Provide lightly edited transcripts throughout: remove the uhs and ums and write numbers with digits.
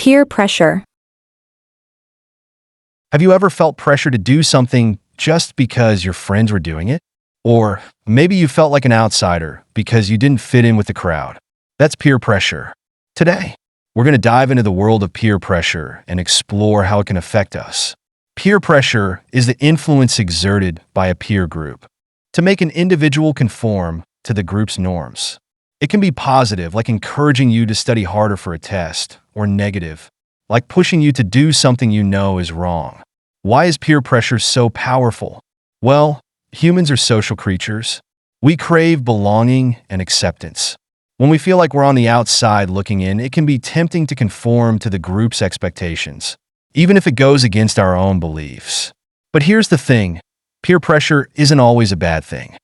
Peer pressure. Have you ever felt pressure to do something just because your friends were doing it? Or maybe you felt like an outsider because you didn't fit in with the crowd. That's peer pressure. Today, we're going to dive into the world of peer pressure and explore how it can affect us. Peer pressure is the influence exerted by a peer group to make an individual conform to the group's norms. It can be positive, like encouraging you to study harder for a test, or negative, like pushing you to do something you know is wrong. Why is peer pressure so powerful? Well, humans are social creatures. We crave belonging and acceptance. When we feel like we're on the outside looking in, it can be tempting to conform to the group's expectations, even if it goes against our own beliefs. But here's the thing, peer pressure isn't always a bad thing.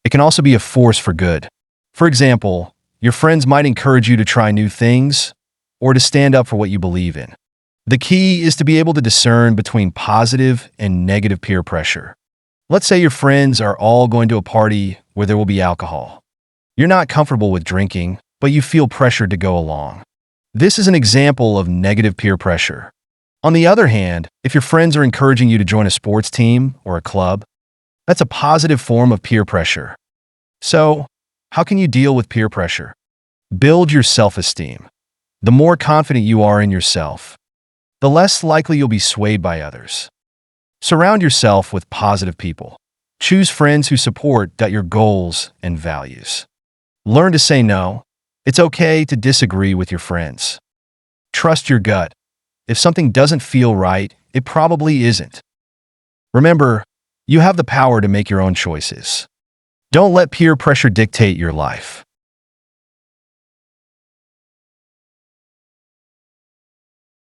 It can also be a force for good. For example, your friends might encourage you to try new things or to stand up for what you believe in. The key is to be able to discern between positive and negative peer pressure. Let's say your friends are all going to a party where there will be alcohol. You're not comfortable with drinking, but you feel pressured to go along. This is an example of negative peer pressure. On the other hand, if your friends are encouraging you to join a sports team or a club, that's a positive form of peer pressure. So, how can you deal with peer pressure? Build your self-esteem. The more confident you are in yourself, the less likely you'll be swayed by others. Surround yourself with positive people. Choose friends who support your goals and values. Learn to say no. It's okay to disagree with your friends. Trust your gut. If something doesn't feel right, it probably isn't. Remember, you have the power to make your own choices. Don't let peer pressure dictate your life.